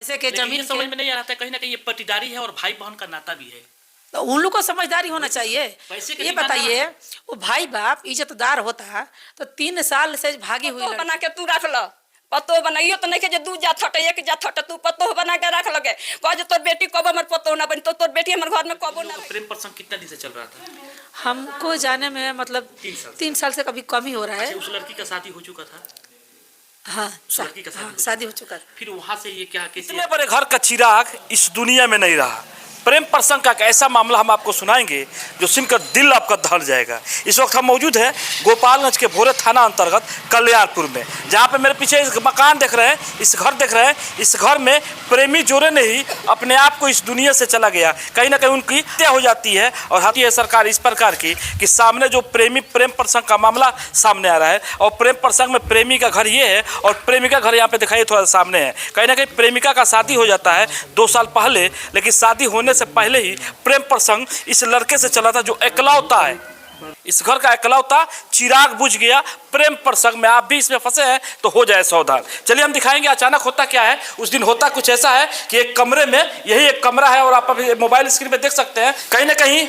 जैसे कि जमीन समझ में नहीं आता, कहीं ना कहीं ये पटीदारी है और भाई बहन का नाता भी है। तो उन लोग को समझदारी होना चाहिए। ये बताइए, वो भाई बाप इज्जतदार होता तो 3 साल से भागी हुई पतो बना के तू रख लो, पतो बनाइयो तो नहीं के दू जात हटे एक जात हटे, तू पतो बना के रख लगे। कह जो तोर बेटी कब हमर पतो ना बन, तो तोर बेटी हमर घर में कबो ना। प्रेम प्रसंग कितना दिन से चल रहा था? हमको जाने में मतलब 3 साल से कभी कम ही हो रहा है। उस लड़की का शादी हो चुका था? हाँ, लड़की का शादी हो चुका था। फिर वहाँ से ये क्या इतने बड़े घर का चिराग इस दुनिया में नहीं रहा। प्रेम प्रसंग का एक ऐसा मामला हम आपको सुनाएंगे जो सुनकर दिल आपका दहल जाएगा। इस वक्त हम मौजूद हैं गोपालगंज के भोरे थाना अंतर्गत कल्याणपुर में, जहाँ पे मेरे पीछे इस मकान देख रहे हैं, इस घर देख रहे हैं। इस घर में प्रेमी जोड़े ने ही अपने आप को इस दुनिया से चला गया। कहीं ना कहीं उनकी हत्या हो जाती है और हत्या है सरकार इस प्रकार की कि सामने जो प्रेम प्रसंग का मामला सामने आ रहा है और प्रेम प्रसंग में प्रेमी का घर ये है और प्रेमिका घर यहाँ पे दिखाइए थोड़ा सामने है। कहीं ना कहीं प्रेमिका का शादी हो जाता है 2 साल पहले, लेकिन शादी होने से पहले ही प्रेम प्रसंग इस लड़के से चला था जो इकलौता है। इस घर का इकलौता चिराग बुझ गया। प्रेम प्रसंग में आप भी इसमें फंसे हैं तो हो जाए सावधान। चलिए हम दिखाएंगे अचानक होता क्या है। उस दिन होता कुछ ऐसा है कि एक कमरे में, यही एक कमरा है और आप अभी मोबाइल स्क्रीन पे देख सकते हैं, कहीं ना कहीं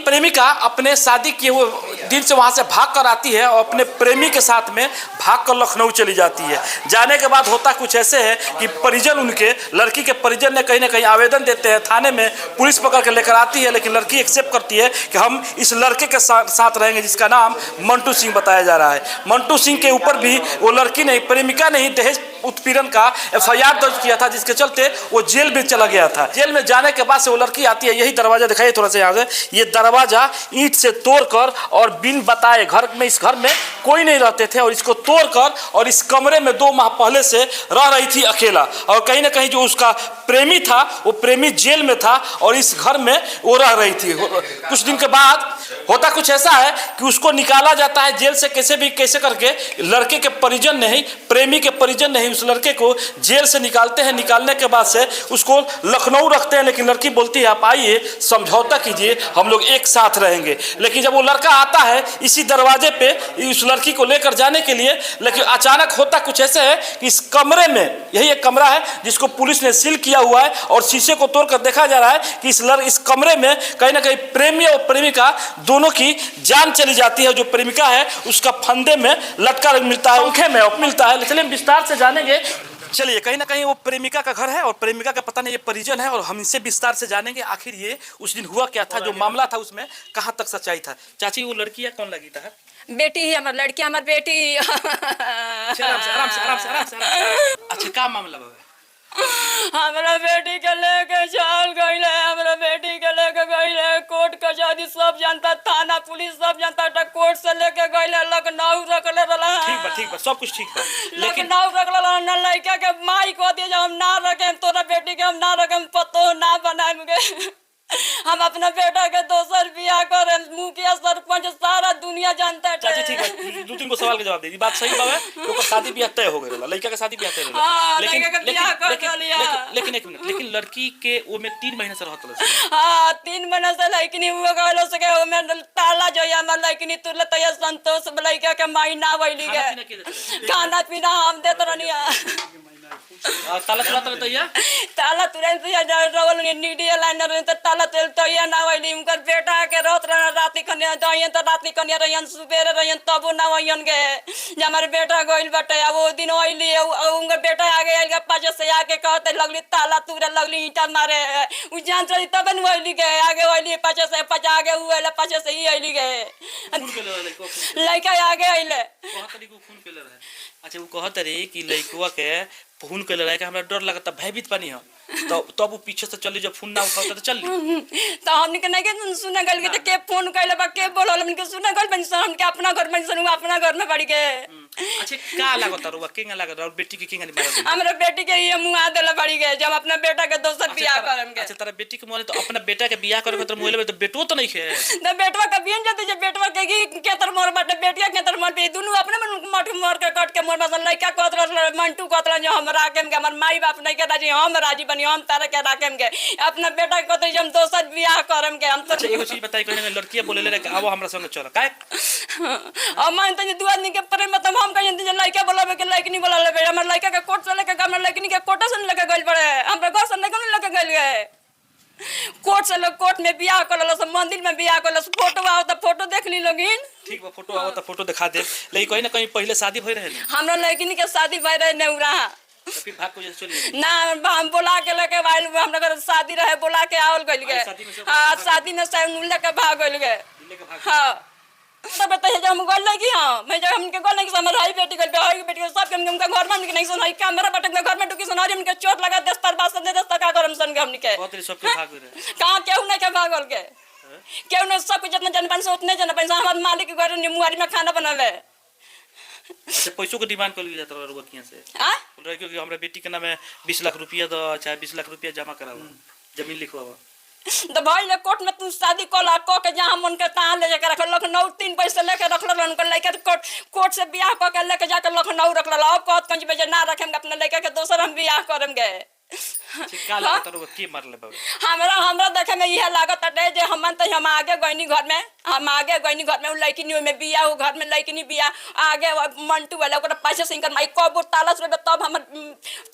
प्रेमिका अपने शादी किए हुए दिन से वहां से भाग कर आती है और अपने प्रेमी के साथ में भाग कर लखनऊ चली जाती है। जाने के बाद होता कुछ ऐसे है कि परिजन, उनके लड़की के परिजन ने कहीं ना कहीं आवेदन देते हैं थाने में, पुलिस पकड़ के लेकर आती है, लेकिन लड़की एक्सेप्ट करती है कि हम इस लड़के के साथ रहेंगे जिसका नाम मंटू सिंह बताया जा रहा है। मंटू सिंह के ऊपर भी वो लड़की ने, प्रेमिका ने ही दहेज उत्पीड़न का FIR दर्ज किया था, जिसके चलते वो जेल में चला गया था। जेल में जाने के बाद से वो लड़की आती है, यही दरवाजा दिखाइए थोड़ा सा यहाँ से, ये दरवाजा ईंट से तोड़कर और बिन बताए, घर में, इस घर में कोई नहीं रहते थे और इसको तोड़कर और इस कमरे में 2 माह पहले से रह रही थी अकेला। और कहीं ना कहीं जो उसका प्रेमी था वो प्रेमी जेल में था और इस घर में वो रह रही थी। कुछ दिन के बाद होता कुछ ऐसा है कि उसको निकाला जाता है जेल से, कैसे करके लड़के के परिजन ने ही, प्रेमी के परिजन ने ही उस लड़के को जेल से निकालते हैं। निकालने के बाद से उसको लखनऊ रखते हैं, लेकिन लड़की बोलती है आप आइए, समझौता कीजिए, हम लोग एक साथ रहेंगे। लेकिन जब वो लड़का आता है इसी दरवाजे पे उस लड़की को लेकर जाने के लिए, लेकिन अचानक होता कुछ ऐसे है कि इस कमरे में, यही एक कमरा है जिसको पुलिस ने सील किया हुआ है और शीशे को तोड़कर देखा जा रहा है कि इस कमरे में कहीं ना कहीं प्रेमी और प्रेमिका दोनों की जान चली जाती है। जो प्रेमिका है उसका फंदे में लटका मिलता है, पंखे में मिलता है। चलिए विस्तार से जानेंगे। चलिए, कहीं ना कहीं वो प्रेमिका का घर है और प्रेमिका का पता नहीं ये परिजन है और हम इनसे विस्तार से जानेंगे आखिर ये उस दिन हुआ क्या था, जो मामला था उसमें कहाँ तक सच्चाई था। चाची, वो लड़की है, कौन लगी था? बेटी ही हमार, लड़की हमार बेटी। अच्छा, क्या मामला है? हमरा बेटी के लेके चल गई, हमरा बेटी के लेके गई कोर्ट कचहरी, सब जानता, थाना पुलिस सब जानता, कोर्ट से लेके गई लखनऊ रखले रहा। ठीक बा, सब कुछ ठीक बा, लेकिन लखनऊ रखले रहा न, लड़का के माई को दिए हम ना रखे, तोरा बेटी के हम ना रखे, पतो ना बनाएंगे। हम अपना बेटा के दोसर बियाह करे, मुखिया सरपंच सारा दुनिया जानता है। चाची ठीक है, 2-3 को सवाल के जवाब दे दी। बात सही बात है, ओकर शादी ब्याह तय हो गया, लड़का का शादी ब्याह तय हो गया, लेकिन लड़की के वो में 3 महीने से रहत रहे। हां, 3 महीने से लड़की हुआ गलो सके, ओ में ताला जो है हमर लड़की तुरले तय संतोष लड़का के महीना वैली के खाना पीना हम देत रहनी। ताला तुरंत तैया, ताला तुरंत रोल नीडिया लाइनर तो ताला तैया ना वैली। उनकर बेटा के रात राती कन्या दहियन तो राती कन्या रहियन, सुबेरे रहियन, तबो ना वहियन के जे हमर बेटा गइल बटे। अब वो दिन वैली उनकर बेटा आगे आइल के पाछे से आके कहते लगली ताला तुरे, लगली ईंटा मारे। उ जान चली तब न वैली के आगे वैली, पाछे से आगे हुए पाछे से ही आइली के लड़का आगे आइले। अच्छा, वो कहत रही कि लड़कवा के फोन कर रहा है कि हमरा डर लगता, भयभीत पानी हो, तब वो पीछे से चली, जब फोन ना उठाता तो चल। तो हमने के नहीं के सुने गल के, के फोन कइले बा, के बोलल, हमने के सुने गल बन, हम के अपना घर में सुनु, अपना घर में पड़ी के। अच्छा, का लागत रुआ, केंगा लागत और बेटी के केंगा नहीं मारत? हमरा बेटी के ये मुआ देला पड़ी के, जब अपना बेटा के दोसर बियाह करम के। अच्छा, तारा बेटी के मोले तो अपना बेटा के बियाह करे तो मोले में तो बेटो तो नहीं है। तो बेटवा का बियाह जते, जे बेटवा के तर मोर बाटे, बेटिया के तर मोर पे, दोनों अपने मन मठ मोर के कट के मोर बसन लइका कहत मंटू कहत जो हम राखेम के, हमर माई बाप नहीं के राजी, हम राजी बनी, हम तारे के राखेम के, अपना बेटा कहत हम दोसर बियाह करम के। हम तो अच्छा, एगो चीज बताई, कहने लड़कियां बोले ले कि आओ हमरा संग चलो, काहे हम मानते दू आदमी के प्रेम मतलब हम कहिए जे लइका बोलावे के, लइकनी बोलावे, हमर लइका के कोर्ट से लेके हमर लइकनी के कोर्ट से लेके गइल पड़े। गइल गए कोर्ट से लोग कोर्ट में बियाह कर लो मंदिर में बियाह कर लो फोटो आओ तो फोटो देख ली लोगिन ठीक बा फोटो आओ तो फोटो दिखा दे लेकिन कहीं ना कहीं पहले शादी भई रहे ना हमरा लड़किन के शादी भई रहे नहीं रहा तो फिर भाग को जैसे चली ना हम बोला के लेके आइल हम लोग शादी रहे बोला के आवल गइल गए हां शादी में से उन लेके भाग गइल गए हां तो बताइए जब हम गोल लगी हां मैं जब हमके गोल लगी हमर भाई बेटी गइल भाई बेटी सब के हमके घर में नहीं सुनाई कैमरा बटक में घर में टुकी सुनारी हमके चोट लगा 10 पर बात दे 10 का करम सन के हमके बहुत सब के भाग रहे कहां केहू नहीं के भागल के केहू ने सब जितना जनपन से उतने जनपन से हमर मालिक के घर मुआरी में खाना बनावे अच्छा पैसों को डिमांड कर लिया था रुआ किया से हां बोल रहे कि हमरा बेटी के नाम में 20 लाख रुपया दो चाहे 20 लाख रुपया जमा कराओ जमीन लिखवाओ तो भाई ले कोर्ट में तू शादी कोला को के जहां मन के तहां ले जाकर रख लखनऊ 3 पैसे लेके रख लो उनके लेके कोर्ट से बियाह को के लेके जाकर लखनऊ रख लो अब कहत कंज बजे ना रखेंगे अपने लेके के दोसर हम बियाह करेंगे का लागत रुआ की मारले बाबू हमरा देखे में यह लागत है जे हम आगे गइनी घर में हम आगे गइनी घर में उ लड़की में बियाह हो घर में लड़की बियाह आगे मंटू वाला ओकरा पैसे सिंकर माई कबूर तालस रे तब हम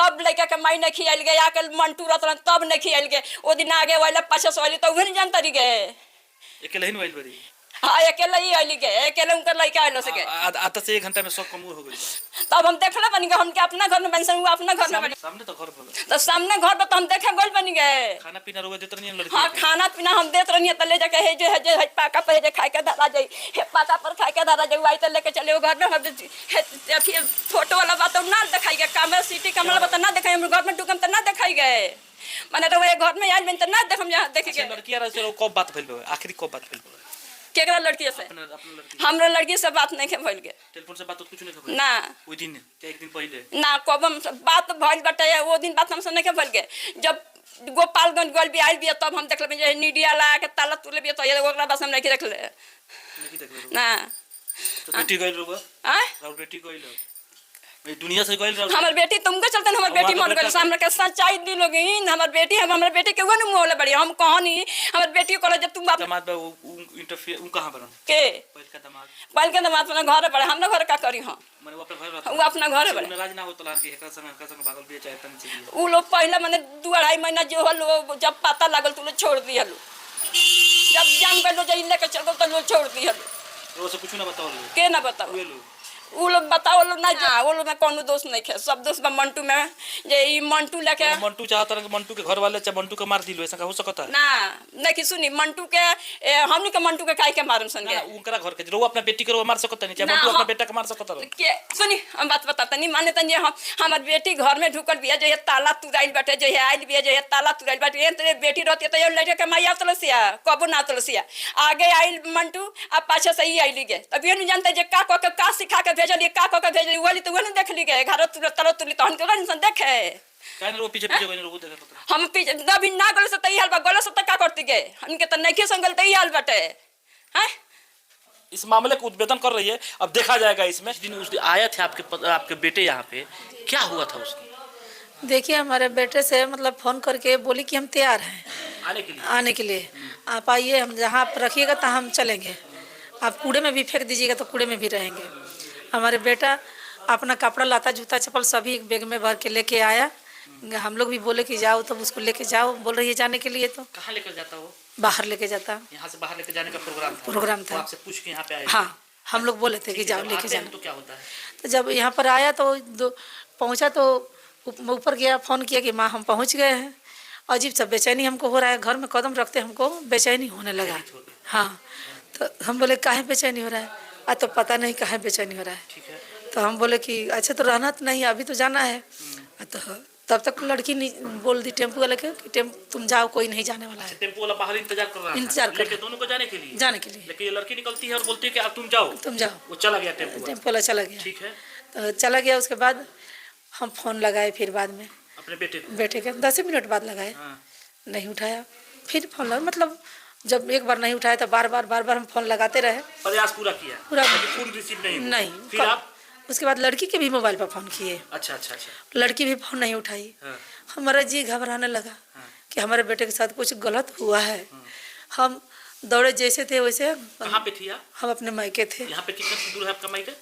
तब लड़का के माई नहीं खियाल गए आके मंटू रतन तब नहीं खियाल गए ओ दिन आगे वाला पैसे सोली तो उहे नहीं जानता रही गए अकेले ही नहीं वाइल बड़ी हां अकेले ही आइली गए अकेले उनकर लड़का आइलो सके आता से 1 घंटा में सब कम हो गई तब हम देखला बनी गए हम के अपना घर में पेंशन हुआ अपना घर में बनी सामने तो घर पर तो सामने घर पे तो हम देखे गोल बनी गए खाना पीना रुआ देत नहीं लड़की हाँ खाना पीना हम देत रहनी तो ले जाके है जो है पाका पे जे खाए के धरा जाई हे पाका पर खाए के धरा जाई आई तो लेके चले घर में हम फोटो वाला बात ना दिखाई गए कैमरा सिटी कैमरा बात ना दिखाई हम घर में डुकम तो ना दिखाई गए माने तो वो घर में आइल में तो ना देखम जहां देखे के लड़की आ रहा कब बात भइल आखिरी कब बात भइल केकरा लड़की से हमरा लड़की से बात नहीं के भइल गे टेलीफोन से बात कुछ नहीं खबर ना ओई दिन के एक दिन पहले ना कब हम बात भइल बटे वो दिन बात हमसे नहीं के भइल गे जब गोपालगंज गोल भी आइल बिया तब हम देखले जे मीडिया ला के ताला तुले बिया तो ये ओकरा बस हम नहीं देखले ना तो बेटी गइल रुआ हां और बेटी गइल ये दुनिया से गइल हमर बेटी तुमके चलते हमर बेटी मन गइल हमरा के सच्चाई दी लोगिन हमर बेटी के वो न मोले बड़ी हम कहानी हमर बेटी को जब तुम दामाद बा इंटरफेयर उ कहां बरन के पहल का दामाद अपना घर पर हमरा घर का करी हम माने वो अपना घर वो अपना घर पर नाराज ना हो तलाक के एकरा संग भागल बिया चाहे तन से उ लोग पहले माने 2-2.5 महीना जो हलो जब पता लागल तो छोड़ दिहलो जब जान गइलो जे लेके चल गल तो लोग छोड़ दिहलो वो से कुछ ना बताओ के ना बताओ उ लोग बताओ लोग ना जा वो लोग में कोनो दोष नहीं है सब दोष बा मंटू में जे ई मंटू लेके मंटू चाहता है मंटू के घर वाले चाहे मंटू के मार दिलो ऐसा हो सकता है ना नहीं सुनी मंटू के हमनी के मंटू के काई के मारम सन के उनकरा घर के रो अपना बेटी के मार सकता नहीं चाहे मंटू अपना बेटा के मार सकता है के सुनी हम बात बताता नहीं माने तनी हमर बेटी घर में ढुकल बिया जे ताला तुराइल बाटे जे आइल बिया जे ताला तुराइल बाटे ते बेटी रहती तो लड़के के माई तलसिया कबो ना तलसिया आगे आइल मंटू आ पाछे से ही आइली गे अब ये नहीं जानते जे का सिखा के भेजली का को के भेजली वाली तो वो नहीं देखली गे घर तलो तुली तो हम के इंसान देखे काहे रो पीछे पीछे कोई रो देखे हम पीछे दबी ना गले से तई हाल बा गले से त का करती गे हमके त नहीं के संगल तई हाल बाटे हैं इस मामले को उद्भेदन कर रही है अब देखा जाएगा इसमें दिन उस दिन आया थे आपके बेटे यहाँ पे क्या हुआ था उसकी देखिए हमारे बेटे से मतलब फ़ोन करके बोली कि हम तैयार हैं आने के लिए आप आइए हम जहाँ आप रखिएगा तहाँ हम चलेंगे आप कूड़े में भी फेंक दीजिएगा तो कूड़े में भी रहेंगे हमारे बेटा अपना कपड़ा लाता जूता चप्पल सभी बैग में भर के लेके आया हम लोग भी बोले कि जाओ तब उसको लेके जाओ बोल रही है जाने के लिए तो कहाँ लेकर जाता वो बाहर लेके जाता यहाँ से बाहर लेके जाने का प्रोग्राम था आपसे पूछ के यहाँ पे आए हाँ हम लोग बोले थे कि जाओ लेके जाना तो क्या होता है तो जब यहाँ पर आया तो पहुँचा तो ऊपर गया फ़ोन किया कि माँ हम पहुँच गए हैं अजीब सा बेचैनी हमको हो रहा है घर में कदम रखते हमको बेचैनी होने लगा हाँ तो हम बोले काहे बेचैनी हो रहा है तो पता नहीं काहे बेचैनी हो रहा है तो हम बोले कि अच्छा तो रहना तो नहीं अभी तो जाना है तो तब तक लड़की बोल दी टेम्पो वाले के कि तुम जाओ कोई नहीं जाने वाला है टेम्पो वाला बाहर इंतजार कर रहा है लेके दोनों को जाने के लिए लेकिन ये लड़की निकलती है और बोलती है कि अब तुम जाओ वो चला गया टेम्पो वाला चला गया ठीक है तो चला गया उसके बाद हम फ़ोन लगाए फिर बाद में अपने बेटे के 10 मिनट बाद लगाए नहीं उठाया फिर फ़ोन लगा मतलब जब एक बार नहीं उठाया तो बार बार हम फ़ोन लगाते रहे प्रयास पूरा किया फोन रिसीव नहीं फिर आप उसके बाद लड़की के भी मोबाइल पर फ़ोन किए अच्छा लड़की भी फ़ोन नहीं उठाई हमारा जी घबराने लगा कि हमारे बेटे के साथ कुछ गलत हुआ है हम दौड़े जैसे थे वैसे कहाँ पे थी आप हम अपने मायके थे यहाँ पे कितना दूर है आपका मायका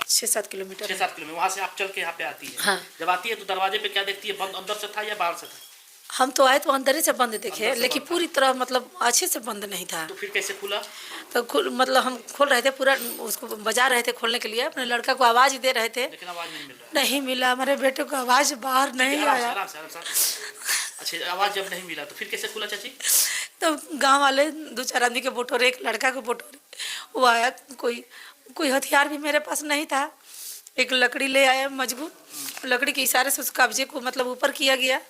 6-7 किलोमीटर 6-7 किलोमीटर वहाँ से आप चल के यहाँ पे आती है हाँ। जब आती है तो दरवाजे पे क्या देखती है बंद अंदर से था या बाहर से था हम तो आए तो अंदर ही से बंद देखे, लेकिन पूरी तरह मतलब अच्छे से बंद नहीं था। तो फिर कैसे खुला? तो मतलब हम खोल रहे थे, पूरा उसको बजा रहे थे खोलने के लिए, अपने लड़का को आवाज़ दे रहे थे, लेकिन आवाज नहीं मिल रहा। नहीं मिला। हमारे बेटे को आवाज़ बाहर नहीं आया। आराम से, आराम से। अच्छा, आवाज जब नहीं मिला तो फिर कैसे खुला चाची? तो गांव वाले 2-4 आदमी के बोटोरे, एक लड़का के बोटोरे वो आया। कोई हथियार भी मेरे पास नहीं था। एक लकड़ी ले आया मजबूत, लकड़ी के इशारे से उस कब्जे को मतलब ऊपर किया गया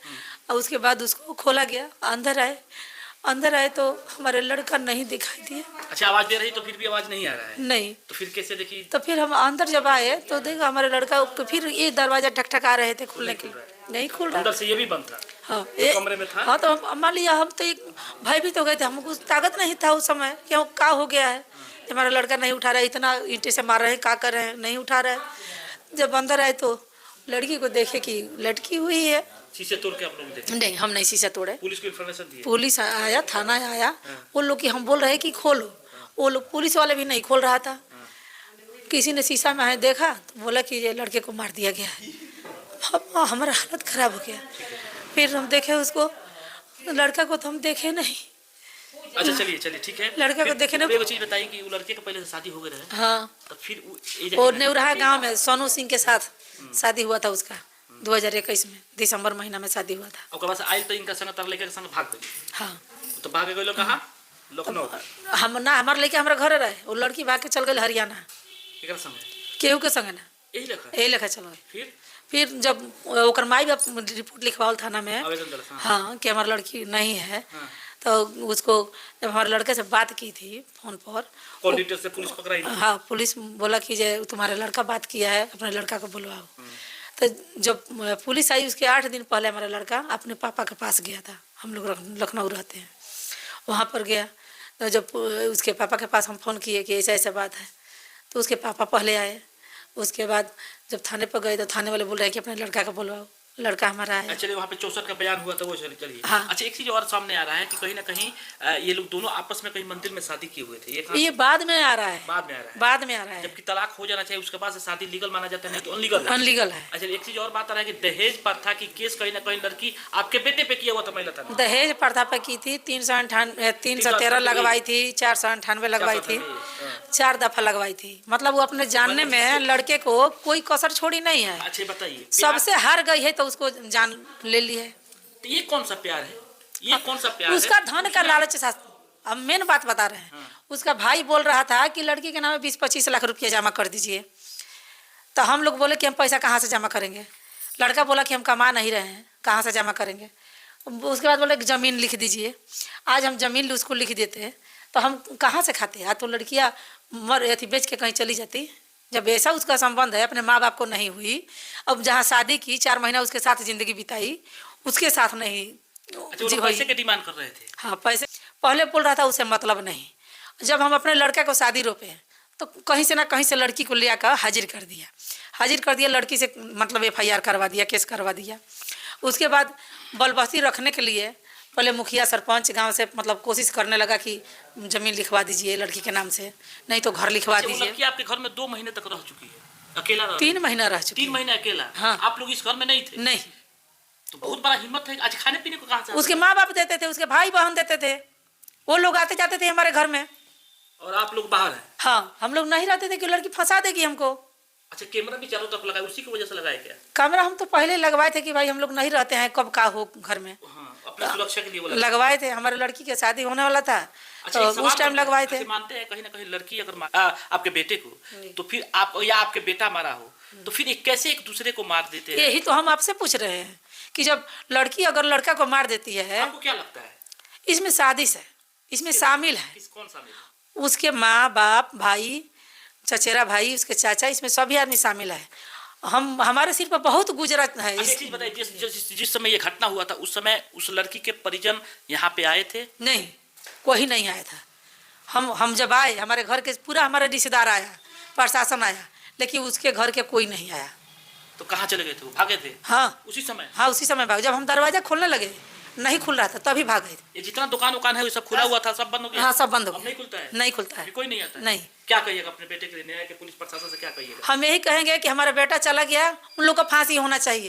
और उसके बाद उसको खोला गया। अंदर आए तो हमारे लड़का नहीं दिखाई दिया। अच्छा, आवाज दे रही तो फिर भी आवाज नहीं आ रहा है? नहीं। तो फिर कैसे देखी? तो फिर हम अंदर जब आए तो देखा हमारे लड़का को, फिर ये दरवाजा ठकठका रहे थे खोलने के लिए, नहीं खुल रहा। अंदर से ये भी बंद था? हाँ, तो कमरे में था? हाँ, तो हम मान लिया, हम तो एक भयभीत हो गए थे। हमको ताकत नहीं था उस समय, क्यों क्या हो गया है, हमारा लड़का नहीं उठा रहा है, इतना ईंटे से मार रहे हैं, क्या कर रहे हैं, नहीं उठा रहा है। जब अंदर आए तो लड़की को देखे कि लटकी हुई है। शीशे तोड़ के आप लोग देखे? नहीं, हम नहीं शीशा तोड़े। पुलिस को इन्फॉर्मेशन दी? पुलिस आया, थाना आया, वो लोग कि हम बोल रहे हैं कि खोलो, वो लोग पुलिस वाले भी नहीं खोल रहा था। किसी ने शीशा में आए देखा तो बोला कि ये लड़के को मार दिया गया है। हमारा हालत खराब हो गया। फिर हम देखे उसको, लड़का को तो हम देखे नहीं। अच्छा, चलिए ठीक है। लड़का को देखे ना। एक चीज बताइए कि वो लड़के का पहले से शादी हो गया है? हाँ, तो फिर वो नेउरहा गांव में सोनू सिंह के साथ शादी हुआ था उसका, 2021 में दिसंबर महीना में शादी हुआ था। ओकर बाद से आयल तो इनका संग तर लेके संग भाग गई? हाँ। तो भाग गए लोग कहाँ? लखनऊ? हम ना, हमारे लेके हमारे घरे रहे, वो लड़की भाग के चल गई हरियाणा। केकर संग? केहू के संग ना, यही लखा? यही लेखा चल गई। फिर जब ओकर माई बाप रिपोर्ट लिखवाओ थाना में, आवेदन दल? हाँ, कि हमारी लड़की नहीं है। हाँ। तो उसको जब हमारे लड़के से बात की थी फोन पर, कॉल डिटेल से पुलिस पकड़ाई? हाँ, पुलिस बोला कि जो तुम्हारा लड़का बात किया है, अपने लड़का को बुलवाओ। तो जब पुलिस आई उसके 8 दिन पहले हमारा लड़का अपने पापा के पास गया था। हम लोग लखनऊ रहते हैं, वहाँ पर गया। तो जब उसके पापा के पास हम फ़ोन किए कि ऐसा ऐसा बात है, तो उसके पापा पहले आए। उसके बाद जब थाने पर गए तो थाने वाले बोल रहे हैं कि अपने लड़का को बुलवाओ, लड़का हमारा है। चलिए, वहाँ पे 64 का बयान हुआ था वो चलिए। हाँ। अच्छा, एक चीज और सामने आ रहा है कि कहीं ना कहीं ये लोग दोनों आपस में कहीं मंदिर में शादी किए हुए थे। ये बाद में आ रहा है, बाद में आ रहा है? बाद में आ रहा है। जबकि तलाक हो जाना चाहिए, उसके बाद से शादी लीगल माना जाता है, नहीं तो अनलीगल है। अनलीगल है। अच्छा, एक चीज और बात आ रहा है कि दहेज प्रथा की केस कहीं ना कहीं लड़की आपके बेटे पे किया हुआ था महिला थाना? दहेज प्रथा पर की थी, 313 लगवाई थी, 498 लगवाई थी, 4 दफा लगवाई थी। मतलब वो अपने जानने में लड़के को कोई कसर छोड़ी नहीं है। अच्छा, बताइए, सबसे हार गई है तो उसको जान ले ली है। तो ये कौन सा प्यार है? ये कौन सा प्यार उसका है? धन का लालच था। अब मेन बात बता रहे हैं। उसका भाई बोल रहा था कि लड़की के नाम 20-25 लाख रुपया जमा कर दीजिए। तो हम लोग बोले कि हम पैसा कहाँ से जमा करेंगे। लड़का बोला कि हम कमा नहीं रहे हैं, कहाँ से जमा करेंगे। उसके बाद बोले कि ज़मीन लिख दीजिए। आज हम ज़मीन उसको लिख देते तो हम कहाँ से खाते। आज तो लड़कियाँ बेच के कहीं चली जाती। जब ऐसा उसका संबंध है, अपने माँ बाप को नहीं हुई, अब जहाँ शादी की 4 महीना उसके साथ ज़िंदगी बिताई, उसके साथ नहीं अच्छा, वो पैसे के डिमांड कर रहे थे? हाँ, पैसे पहले बोल रहा था, उसे मतलब नहीं। जब हम अपने लड़के को शादी रोपे तो कहीं से ना कहीं से लड़की को ले आकर हाजिर कर दिया। लड़की से मतलब FIR करवा दिया, केस करवा दिया। उसके बाद बलबस्ती रखने के लिए पहले मुखिया सरपंच गांव से मतलब कोशिश करने लगा कि ज़मीन लिखवा दीजिए लड़की के नाम से, नहीं तो घर लिखवा दीजिए। लड़की आपके घर में 2 महीने तक रह चुकी है, अकेला रह? 3 महीना रह चुकी। 3 महीने अकेला? हाँ। आप लोग इस घर में नहीं थे? नहीं। तो बहुत बड़ा हिम्मत है। आज खाने पीने को कहाँ से? उसके माँ बाप देते थे, उसके भाई बहन देते थे, वो लोग आते जाते थे हमारे घर में। और आप लोग बाहर हैं? हाँ, हम लोग नहीं रहते थे कि लड़की फंसा देगी हमको। अच्छा, कैमरा भी चारों तरफ लगाया, उसी की वजह से लगाया क्या? कैमरा हम तो पहले लगवाए थे कि भाई हम लोग नहीं रहते हैं, कब का हो घर में। हाँ, अपनी सुरक्षा के लिए वो लगवाए थे। हमारे लड़की की शादी होने वाला था अच्छा, तो एक सवाल उस टाइम लगवाए थे। अच्छा, मानते हैं कहीं ना कहीं लड़की अगर आपके बेटे को, तो फिर आप या आपके बेटा मारा हो तो फिर कैसे एक दूसरे को मार देते हैं? यही तो हम आपसे पूछ रहे हैं कि जब लड़की अगर लड़का को मार देती है, आपको क्या लगता है? इसमें साजिश है, इसमें शामिल है कौन शामिल है? उसके माँ बाप, भाई, चचेरा भाई, उसके चाचा, इसमें सभी आदमी शामिल है। हमारे सिर पर बहुत गुजरत है। एक चीज बताइए, जिस समय ये घटना हुआ था उस समय उस लड़की के परिजन यहाँ पे आए थे? नहीं, कोई नहीं आया था। हम जब आए, हमारे घर के पूरा हमारा रिश्तेदार आया, प्रशासन आया, लेकिन उसके घर के कोई नहीं आया। तो कहाँ चले गए थे? वो भागे थे? हाँ, उसी समय? हाँ, उसी समय भाग। जब हम दरवाजा खोलने लगे, नहीं खुल रहा था, तभी भाग गए। ये जितना दुकान है वो सब खुला हुआ था, सब बंद हो गया? हाँ, सब बंद हो गया। नहीं खुलता है? नहीं खुलता है। कोई नहीं आता है? नहीं। क्या कहिएगा अपने बेटे के लिए, न्याय के पुलिस प्रशासन से क्या कहिएगा? हम यही कहेंगे कि हमारा बेटा चला गया, उन लोग को फांसी होना चाहिए।